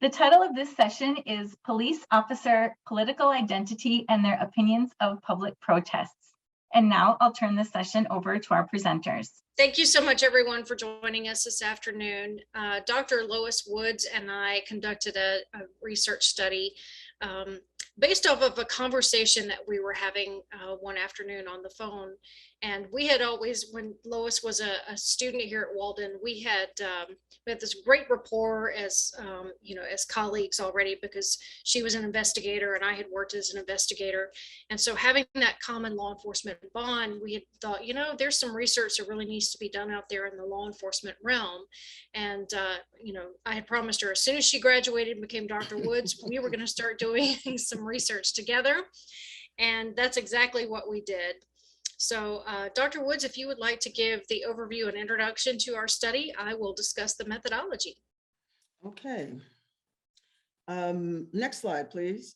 The title of this session is Police Officer Political Identity and Their Opinions of Public Protests. And now I'll turn the session over to our presenters. Thank you so much, everyone, for joining us this afternoon. Dr. Lois Woods and I conducted a research study based off of a conversation that we were having one afternoon on the phone. And we had always, when Lois was a student here at Walden, we had this great rapport as as colleagues already, because she was an investigator and I had worked as an investigator. And so having that common law enforcement bond, we had thought, there's some research that really needs to be done out there in the law enforcement realm. And I had promised her as soon as she graduated and became Dr. Woods, we were going to start doing some research together. And that's exactly what we did. So Dr. Woods, if you would like to give the overview and introduction to our study, I will discuss the methodology. Okay. Next slide, please.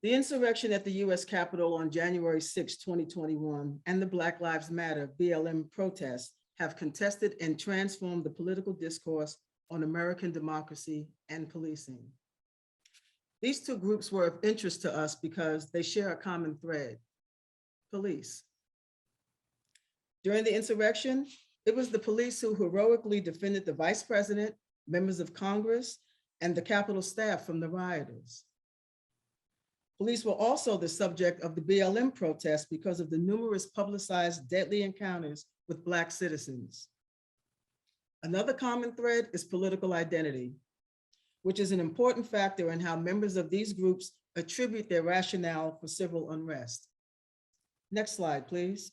The insurrection at the U.S. Capitol on January 6, 2021, and the Black Lives Matter BLM protests have contested and transformed the political discourse on American democracy and policing. These two groups were of interest to us because they share a common thread: police. During the insurrection, it was the police who heroically defended the vice president, members of Congress, and the Capitol staff from the rioters. Police were also the subject of the BLM protests because of the numerous publicized deadly encounters with Black citizens. Another common thread is political identity, which is an important factor in how members of these groups attribute their rationale for civil unrest. Next slide, please.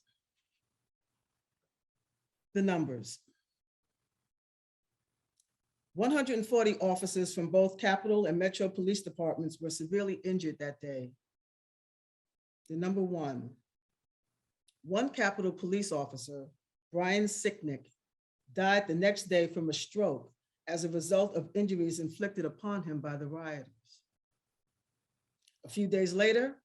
The numbers. 140 officers from both Capitol and Metro police departments were severely injured that day. The number one Capitol police officer, Brian Sicknick, died the next day from a stroke as a result of injuries inflicted upon him by the rioters. A few days later,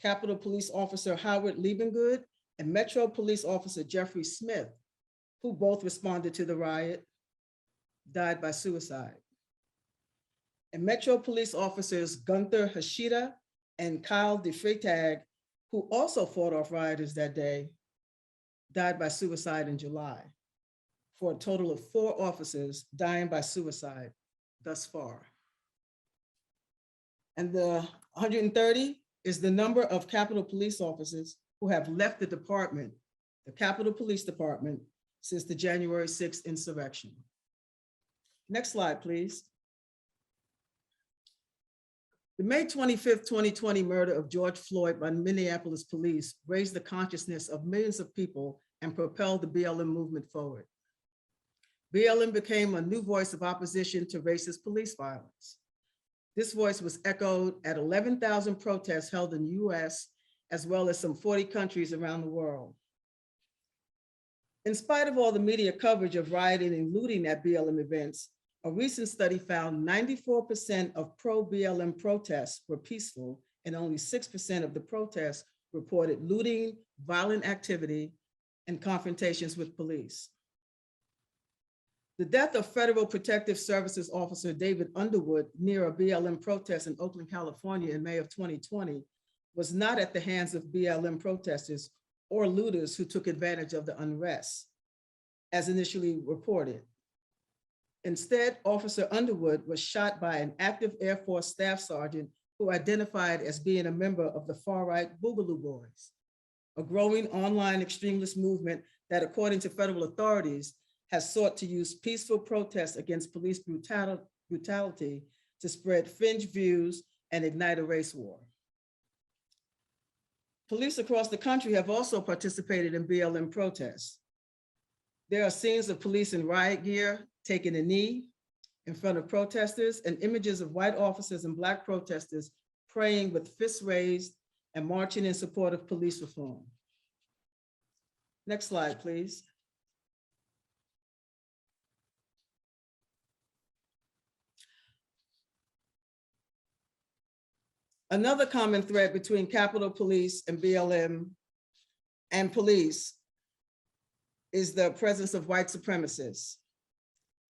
Capitol Police Officer Howard Liebengood and Metro Police Officer Jeffrey Smith, who both responded to the riot, died by suicide. And Metro Police Officers Gunther Hashida and Kyle DeFreitag, who also fought off rioters that day, died by suicide in July, for a total of 4 officers dying by suicide thus far. And the 130 is the number of Capitol police officers who have left the department, the Capitol Police Department, since the January 6th insurrection. Next slide, please. The May 25th, 2020 murder of George Floyd by Minneapolis police raised the consciousness of millions of people and propelled the BLM movement forward. BLM became a new voice of opposition to racist police violence. This voice was echoed at 11,000 protests held in the US, as well as some 40 countries around the world. In spite of all the media coverage of rioting and looting at BLM events, a recent study found 94% of pro-BLM protests were peaceful, and only 6% of the protests reported looting, violent activity, and confrontations with police. The death of Federal Protective Services Officer David Underwood near a BLM protest in Oakland, California in May of 2020 was not at the hands of BLM protesters or looters who took advantage of the unrest, as initially reported. Instead, Officer Underwood was shot by an active Air Force staff sergeant who identified as being a member of the far-right Boogaloo Boys, a growing online extremist movement that, according to federal authorities, has sought to use peaceful protests against police brutality to spread fringe views and ignite a race war. Police across the country have also participated in BLM protests. There are scenes of police in riot gear taking a knee in front of protesters, and images of white officers and Black protesters praying with fists raised and marching in support of police reform. Next slide, please. Another common thread between Capitol Police and BLM and police is the presence of white supremacists.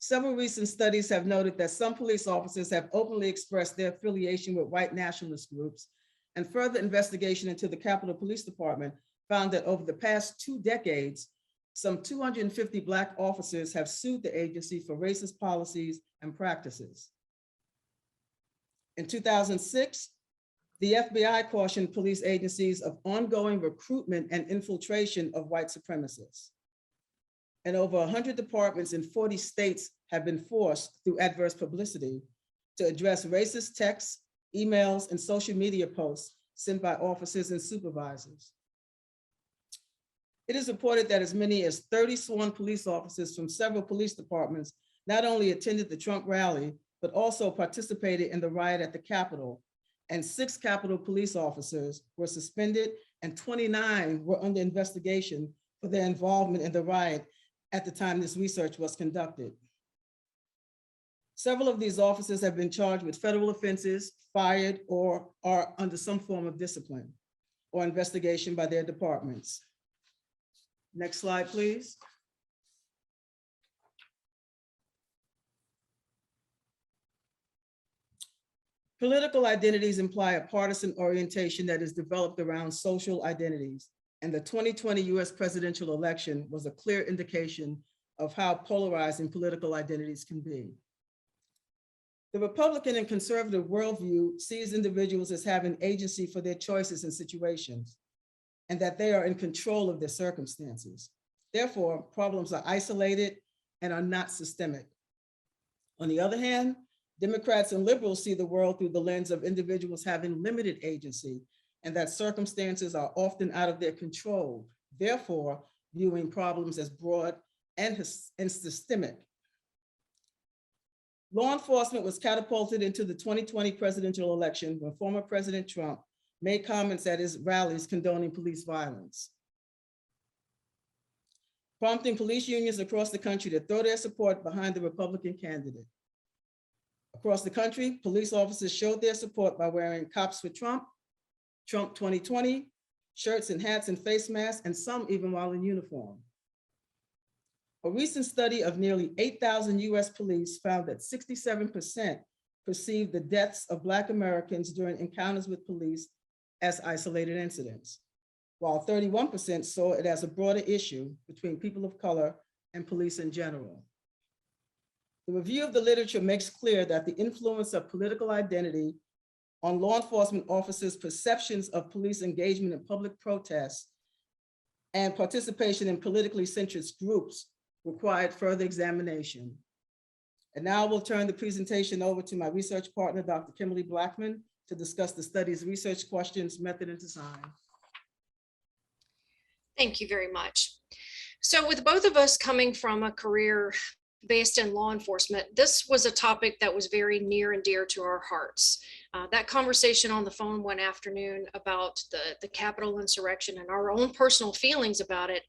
Several recent studies have noted that some police officers have openly expressed their affiliation with white nationalist groups, and further investigation into the Capitol Police Department found that over the past 2 decades, some 250 Black officers have sued the agency for racist policies and practices. In 2006, the FBI cautioned police agencies of ongoing recruitment and infiltration of white supremacists. And over 100 departments in 40 states have been forced through adverse publicity to address racist texts, emails, and social media posts sent by officers and supervisors. It is reported that as many as 30 sworn police officers from several police departments not only attended the Trump rally, but also participated in the riot at the Capitol, and 6 Capitol police officers were suspended and 29 were under investigation for their involvement in the riot at the time this research was conducted. Several of these officers have been charged with federal offenses, fired, or are under some form of discipline or investigation by their departments. Next slide, please. Political identities imply a partisan orientation that is developed around social identities, and the 2020 US presidential election was a clear indication of how polarizing political identities can be. The Republican and conservative worldview sees individuals as having agency for their choices and situations, and that they are in control of their circumstances. Therefore, problems are isolated and are not systemic. On the other hand, Democrats and liberals see the world through the lens of individuals having limited agency and that circumstances are often out of their control, therefore viewing problems as broad and systemic. Law enforcement was catapulted into the 2020 presidential election when former President Trump made comments at his rallies condoning police violence, prompting police unions across the country to throw their support behind the Republican candidate. Across the country, police officers showed their support by wearing Cops for Trump, Trump 2020, shirts and hats and face masks, and some even while in uniform. A recent study of nearly 8,000 US police found that 67% perceived the deaths of Black Americans during encounters with police as isolated incidents, while 31% saw it as a broader issue between people of color and police in general. The review of the literature makes clear that the influence of political identity on law enforcement officers' perceptions of police engagement in public protests and participation in politically centrist groups required further examination. And now we'll turn the presentation over to my research partner, Dr. Kimberley Blackmon, to discuss the study's research questions, method, and design. Thank you very much. So with both of us coming from a career based in law enforcement, this was a topic that was very near and dear to our hearts. That conversation on the phone one afternoon about the Capitol insurrection and our own personal feelings about it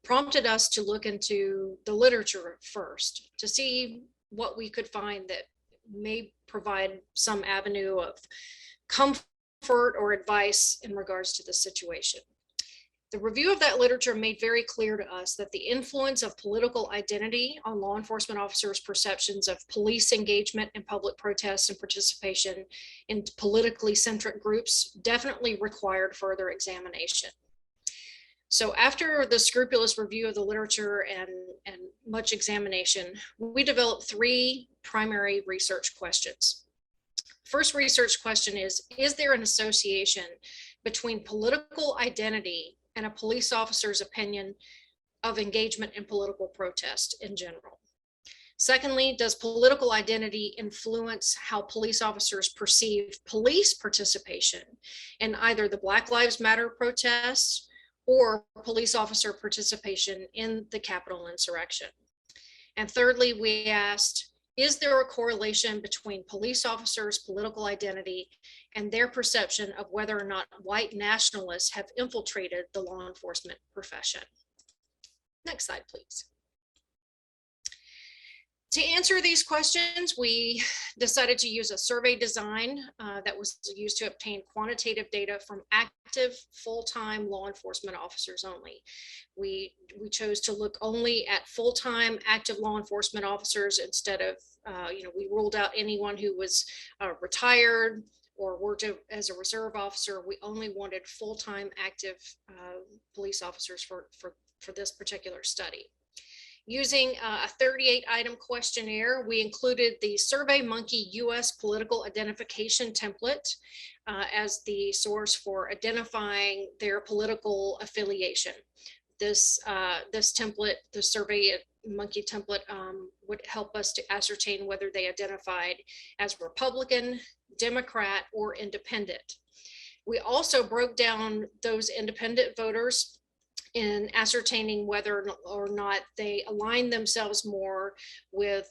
prompted us to look into the literature first to see what we could find that may provide some avenue of comfort or advice in regards to the situation. The review of that literature made very clear to us that the influence of political identity on law enforcement officers' perceptions of police engagement in public protests and participation in politically centric groups definitely required further examination. So after the scrupulous review of the literature and much examination, we developed 3 primary research questions. First research question is there an association between political identity and a police officer's opinion of engagement in political protest in general? Secondly, does political identity influence how police officers perceive police participation in either the Black Lives Matter protests or police officer participation in the Capitol insurrection? And thirdly, we asked, is there a correlation between police officers' political identity and their perception of whether or not white nationalists have infiltrated the law enforcement profession? Next slide, please. To answer these questions, we decided to use a survey design that was used to obtain quantitative data from active full-time law enforcement officers only. We chose to look only at full-time active law enforcement officers instead of, we ruled out anyone who was retired or worked as a reserve officer. We only wanted full-time active police officers for this particular study. Using a 38-item questionnaire, we included the SurveyMonkey US political identification template as the source for identifying their political affiliation. This template, the SurveyMonkey template, would help us to ascertain whether they identified as Republican, Democrat, or Independent. We also broke down those independent voters in ascertaining whether or not they align themselves more with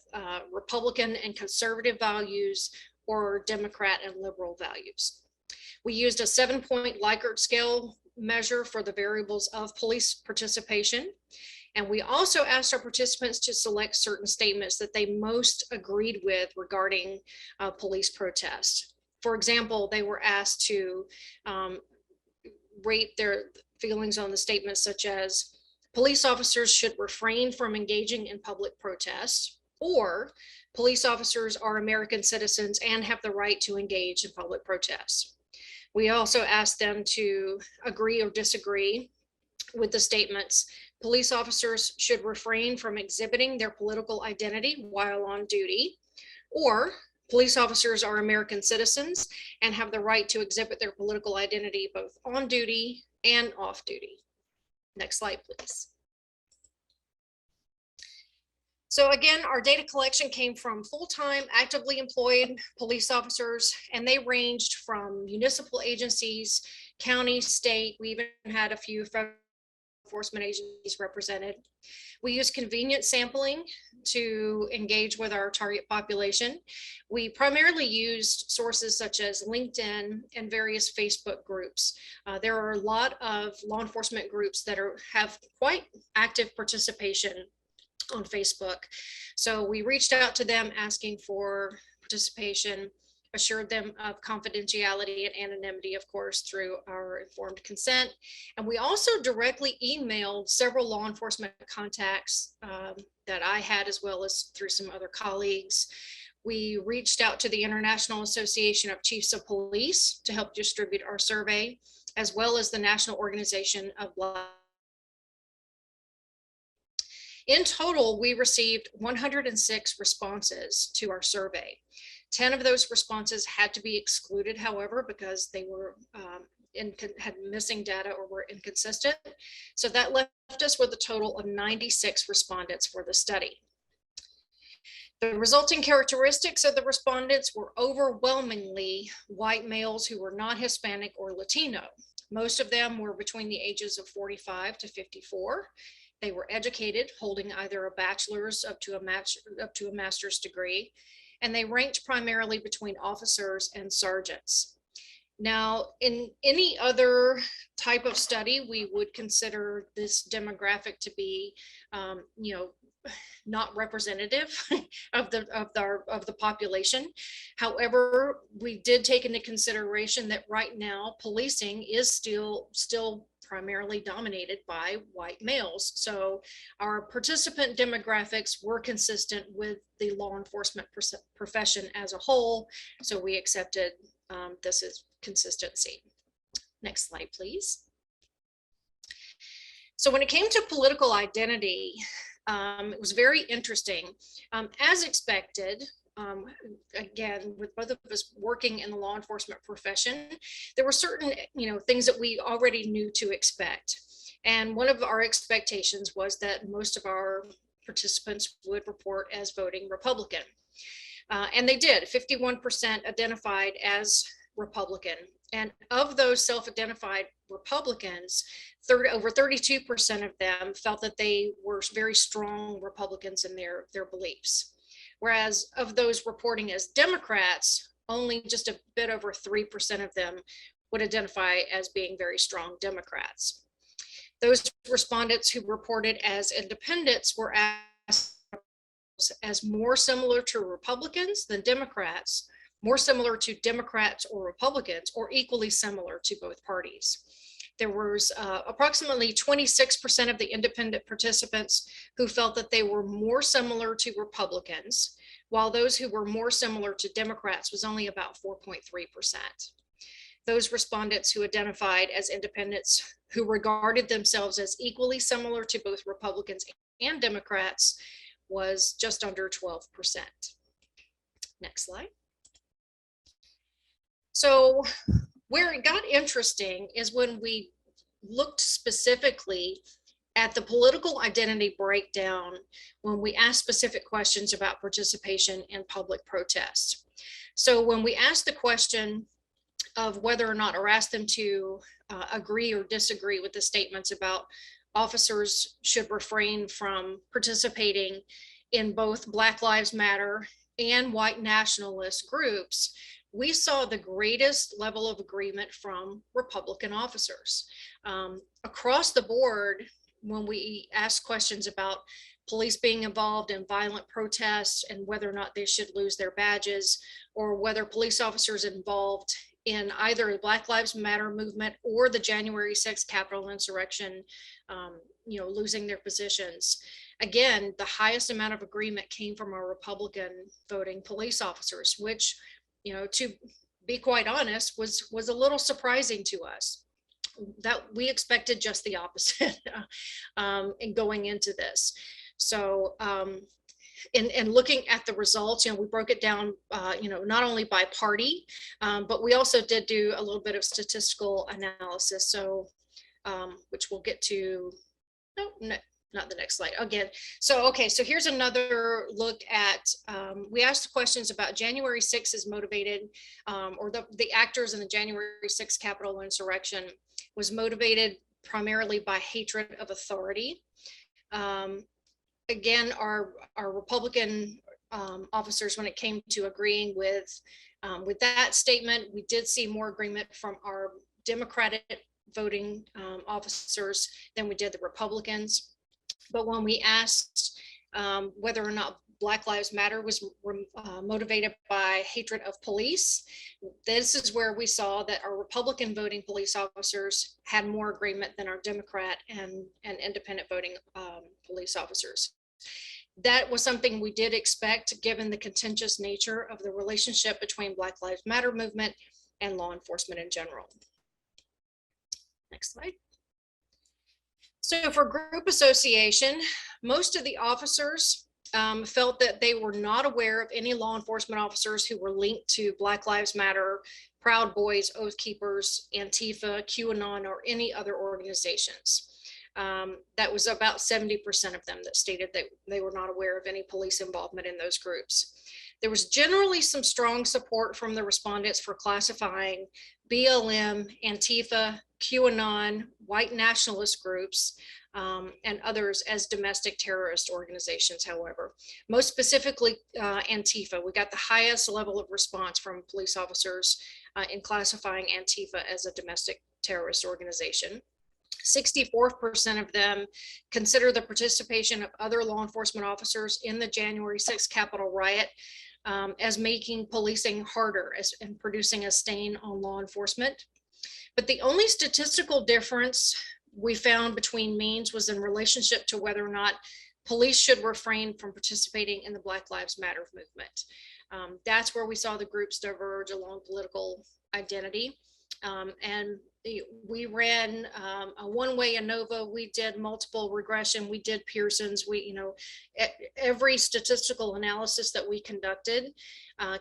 Republican and conservative values or Democrat and liberal values. We used a 7-point Likert scale measure for the variables of police participation. And we also asked our participants to select certain statements that they most agreed with regarding police protests. For example, they were asked to rate their feelings on the statements such as police officers should refrain from engaging in public protests, or police officers are American citizens and have the right to engage in public protests. We also asked them to agree or disagree with the statements, police officers should refrain from exhibiting their political identity while on duty, or police officers are American citizens and have the right to exhibit their political identity both on duty and off duty. Next slide, please. So again, our data collection came from full-time actively employed police officers, and they ranged from municipal agencies, county, state. We even had a few federal enforcement agencies represented. We use convenient sampling to engage with our target population. We primarily used sources such as LinkedIn and various Facebook groups. There are a lot of law enforcement groups that have quite active participation on Facebook. So we reached out to them asking for participation, assured them of confidentiality and anonymity, of course, through our informed consent. And we also directly emailed several law enforcement contacts that I had, as well as through some other colleagues. We reached out to the International Association of Chiefs of Police to help distribute our survey, as well as the National Organization of Black. In total, we received 106 responses to our survey. 10 of those responses had to be excluded, however, because they were had missing data or were inconsistent. So that left us with a total of 96 respondents for the study. The resulting characteristics of the respondents were overwhelmingly white males who were not Hispanic or Latino. Most of them were between the ages of 45 to 54. They were educated, holding either a bachelor's up to a master's degree, and they ranked primarily between officers and sergeants. Now, in any other type of study, we would consider this demographic to be, not representative of the population. However, we did take into consideration that right now policing is still primarily dominated by white males. So our participant demographics were consistent with the law enforcement profession as a whole. So we accepted this as consistency. Next slide, please. So when it came to political identity, it was very interesting. As expected, again, with both of us working in the law enforcement profession, there were certain, things that we already knew to expect. And one of our expectations was that most of our participants would report as voting Republican. And they did. 51% identified as Republican. And of those self-identified Republicans, over 32% of them felt that they were very strong Republicans in their beliefs. Whereas of those reporting as Democrats, only just a bit over 3% of them would identify as being very strong Democrats. Those respondents who reported as independents were asked as more similar to Republicans than Democrats, more similar to Democrats or Republicans, or equally similar to both parties. There was approximately 26% of the independent participants who felt that they were more similar to Republicans, while those who were more similar to Democrats was only about 4.3%. Those respondents who identified as independents who regarded themselves as equally similar to both Republicans and Democrats was just under 12%. Next slide. So where it got interesting is when we looked specifically at the political identity breakdown, when we asked specific questions about participation in public protests. So when we asked the question of whether or not, or asked them to agree or disagree with the statements about officers should refrain from participating in both Black Lives Matter and white nationalist groups, we saw the greatest level of agreement from Republican officers. Across the board, when we asked questions about police being involved in violent protests and whether or not they should lose their badges, or whether police officers involved in either the Black Lives Matter movement or the January 6th Capitol insurrection, losing their positions. Again, the highest amount of agreement came from our Republican voting police officers, which, to be quite honest, was a little surprising to us. That we expected just the opposite in going into this. So in looking at the results, we broke it down, not only by party, but we also did do a little bit of statistical analysis. So, which we'll get to, no, not the next slide again. So, okay, so here's another look at, we asked questions about January 6th is motivated, or the actors in the January 6th Capitol insurrection was motivated primarily by hatred of authority. Again, our Republican officers, when it came to agreeing with that statement, we did see more agreement from our Democratic voting officers than we did the Republicans. But when we asked whether or not Black Lives Matter was motivated by hatred of police, this is where we saw that our Republican voting police officers had more agreement than our Democrat and independent voting police officers. That was something we did expect, given the contentious nature of the relationship between Black Lives Matter movement and law enforcement in general. Next slide. So for group association, most of the officers felt that they were not aware of any law enforcement officers who were linked to Black Lives Matter, Proud Boys, Oath Keepers, Antifa, QAnon, or any other organizations. That was about 70% of them that stated that they were not aware of any police involvement in those groups. There was generally some strong support from the respondents for classifying BLM, Antifa, QAnon, white nationalist groups, and others as domestic terrorist organizations. However, most specifically Antifa, we got the highest level of response from police officers in classifying Antifa as a domestic terrorist organization. 64% of them consider the participation of other law enforcement officers in the January 6th Capitol riot as making policing harder and producing a stain on law enforcement. But the only statistical difference we found between means was in relationship to whether or not police should refrain from participating in the Black Lives Matter movement. That's where we saw the groups diverge along political identity. And we ran a one-way ANOVA. We did multiple regression. We did Pearson's. Every statistical analysis that we conducted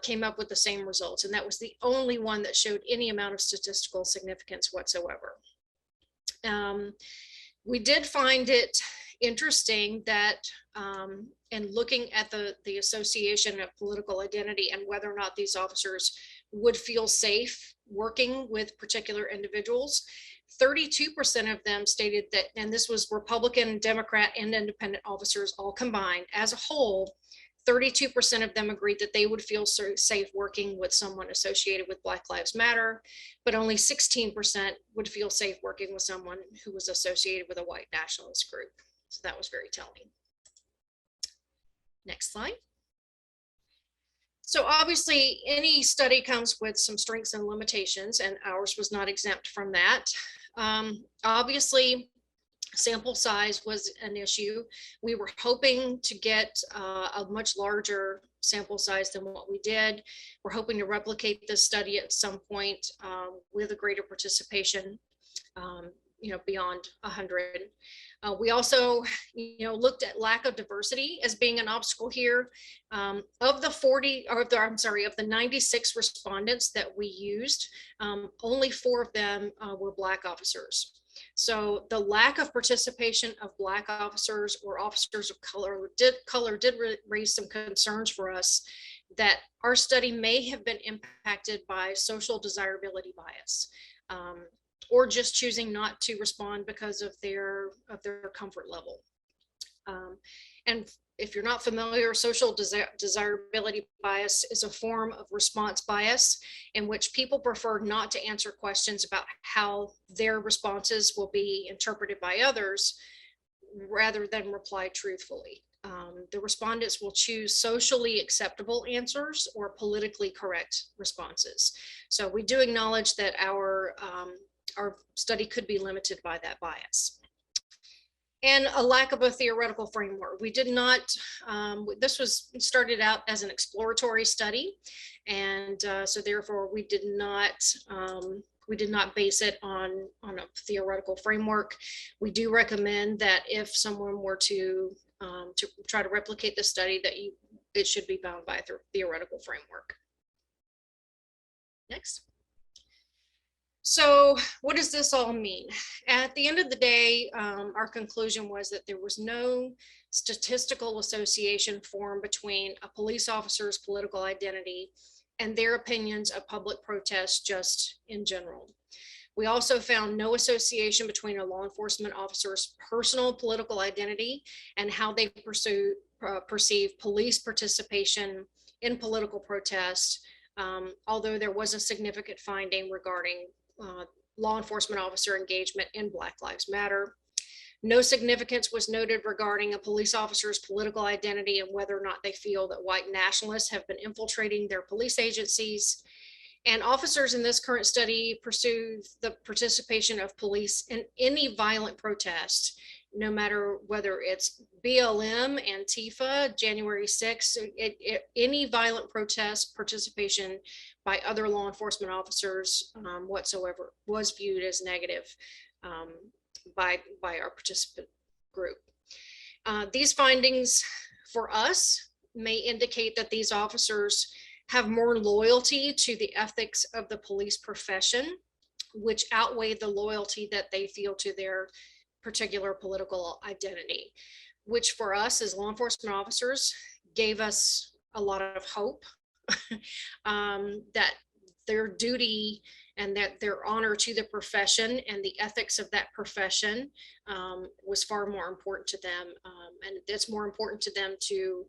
came up with the same results. And that was the only one that showed any amount of statistical significance whatsoever. We did find it interesting that in looking at the association of political identity and whether or not these officers would feel safe working with particular individuals, 32% of them stated that, and this was Republican, Democrat, and independent officers all combined as a whole, 32% of them agreed that they would feel safe working with someone associated with Black Lives Matter, but only 16% would feel safe working with someone who was associated with a white nationalist group. So that was very telling. Next slide. So obviously, any study comes with some strengths and limitations, and ours was not exempt from that. Obviously, sample size was an issue. We were hoping to get a much larger sample size than what we did. We're hoping to replicate this study at some point with a greater participation, beyond 100. We also, looked at lack of diversity as being an obstacle here. Of the 96 respondents that we used, only 4 of them were Black officers. So the lack of participation of Black officers or officers of color did raise some concerns for us that our study may have been impacted by social desirability bias, or just choosing not to respond because of their comfort level. And if you're not familiar, social desirability bias is a form of response bias in which people prefer not to answer questions about how their responses will be interpreted by others rather than reply truthfully. The respondents will choose socially acceptable answers or politically correct responses. So we do acknowledge that our study could be limited by that bias. And a lack of a theoretical framework. We did not, this was started out as an exploratory study. And so therefore we did not base it on a theoretical framework. We do recommend that if someone were to try to replicate the study, that it should be bound by a theoretical framework. Next. So what does this all mean? At the end of the day, our conclusion was that there was no statistical association formed between a police officer's political identity and their opinions of public protests just in general. We also found no association between a law enforcement officer's personal political identity and how they perceive police participation in political protest, although there was a significant finding regarding law enforcement officer engagement in Black Lives Matter. No significance was noted regarding a police officer's political identity and whether or not they feel that white nationalists have been infiltrating their police agencies. And officers in this current study pursue the participation of police in any violent protest, no matter whether it's BLM, Antifa, January 6th, any violent protest participation by other law enforcement officers whatsoever was viewed as negative by our participant group. These findings for us may indicate that these officers have more loyalty to the ethics of the police profession, which outweigh the loyalty that they feel to their particular political identity, which for us as law enforcement officers gave us a lot of hope that their duty and that their honor to the profession and the ethics of that profession was far more important to them. And it's more important to them to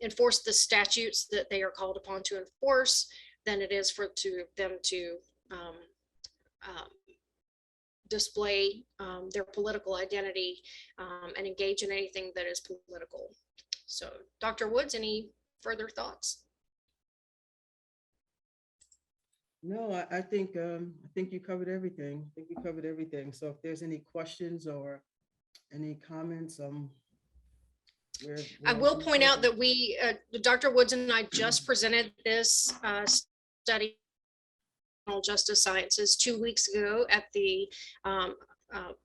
enforce the statutes that they are called upon to enforce than it is for them to display their political identity and engage in anything that is political. So Dr. Woods, any further thoughts? No, I think you covered everything. So if there's any questions or any comments, I will point out that we, Dr. Woods and I just presented this study on justice sciences 2 weeks ago at the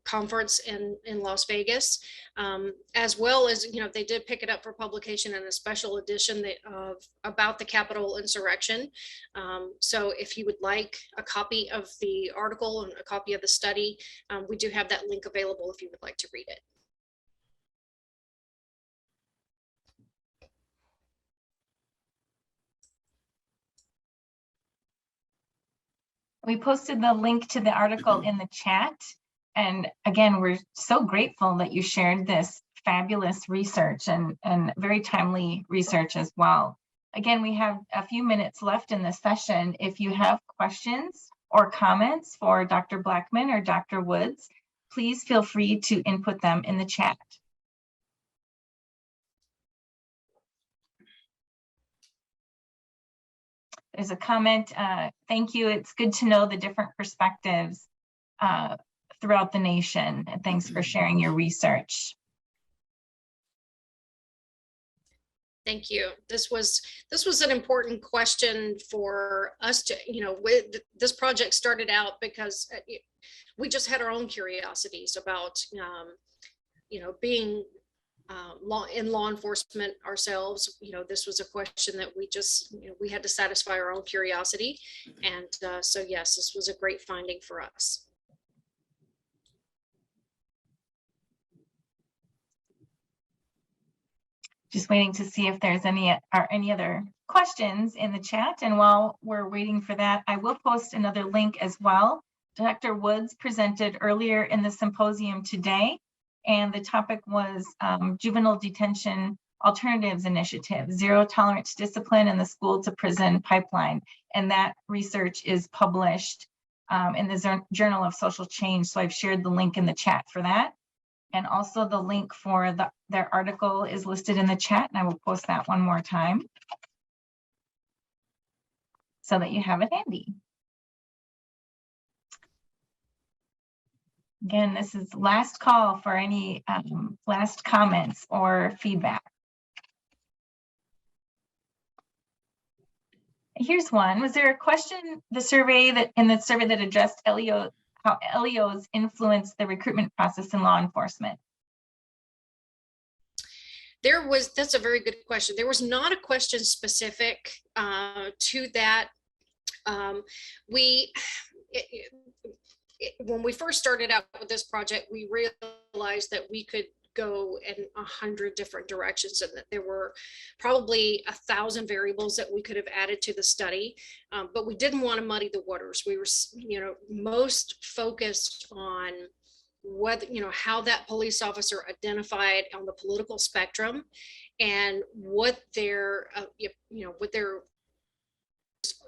conference in Las Vegas, as well as, they did pick it up for publication in a special edition about the Capitol insurrection. So if you would like a copy of the article and a copy of the study, we do have that link available if you would like to read it. We posted the link to the article in the chat. And again, we're so grateful that you shared this fabulous research and very timely research as well. Again, we have a few minutes left in this session. If you have questions or comments for Dr. Blackmon or Dr. Woods, please feel free to input them in the chat. there's a comment. Thank you. It's good to know the different perspectives throughout the nation. And thanks for sharing your research. Thank you. This was an important question for us to, this project started out because we just had our own curiosities about, being in law enforcement ourselves. This was a question that we just, we had to satisfy our own curiosity. And so, yes, this was a great finding for us. Just waiting to see if there's any other questions in the chat. And while we're waiting for that, I will post another link as well. Dr. Woods presented earlier in the symposium today, and the topic was Juvenile Detention Alternatives Initiative, Zero Tolerance Discipline in the School to Prison Pipeline. And that research is published in the Journal of Social Change. So I've shared the link in the chat for that. And also the link for their article is listed in the chat, and I will post that one more time so that you have it handy. Again, this is last call for any last comments or feedback. Here's one. Was there a question in the survey that addressed how LEOs influence the recruitment process in law enforcement? That's a very good question. There was not a question specific to that. When we first started out with this project, we realized that we could go in 100 different directions, and that there were probably 1,000 variables that we could have added to the study, but we didn't want to muddy the waters. We were, most focused on whether, how that police officer identified on the political spectrum, and what their, what their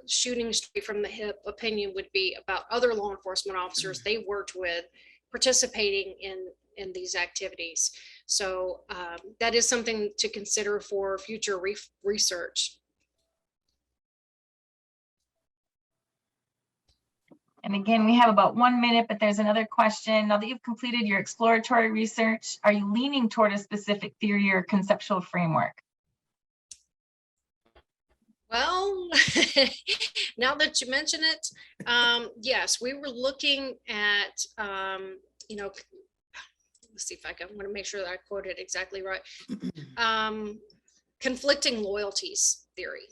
shooting straight from the hip opinion would be about other law enforcement officers they worked with participating in these activities. So that is something to consider for future research. And again, we have about 1 minute, but there's another question. Now that you've completed your exploratory research, are you leaning toward a specific theory or conceptual framework? Well, now that you mention it, yes, we were looking at, let's see if I want to make sure that I quote it exactly right. Conflicting loyalties theory.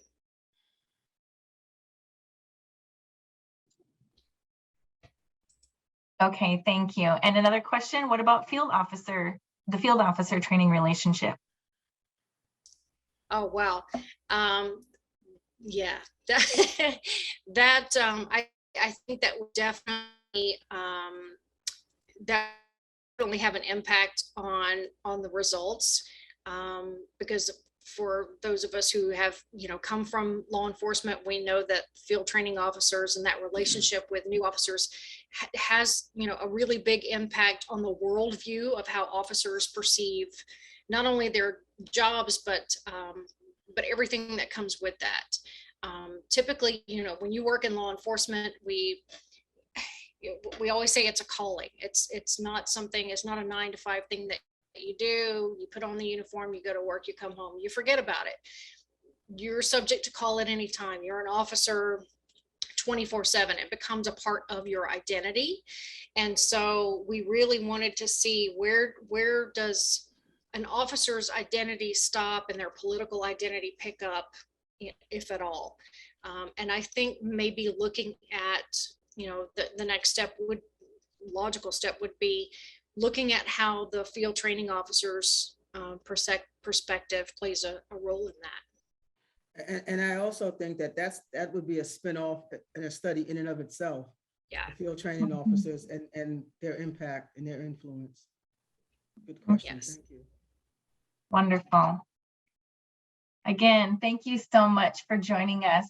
Okay, thank you. And another question, what about the field officer training relationship? Oh, wow. Yeah, I think that would definitely have an impact on the results, because for those of us who have come from law enforcement, we know that field training officers and that relationship with new officers has a really big impact on the worldview of how officers perceive not only their jobs but everything that comes with that. Typically, when you work in law enforcement, we always say it's a calling. It's not something, it's not a 9-to-5 thing that you do. You put on the uniform, you go to work, you come home, you forget about it. You're subject to call at any time. You're an officer 24/7. It becomes a part of your identity. And so we really wanted to see where does an officer's identity stop and their political identity pick up, if at all. And I think maybe looking at, the next logical step would be looking at how the field training officers' perspective plays a role in that. And I also think that would be a spinoff and a study in and of itself. Yeah. The field training officers and their impact and their influence. Good question. Yes. Thank you. Wonderful. Again, thank you so much for joining us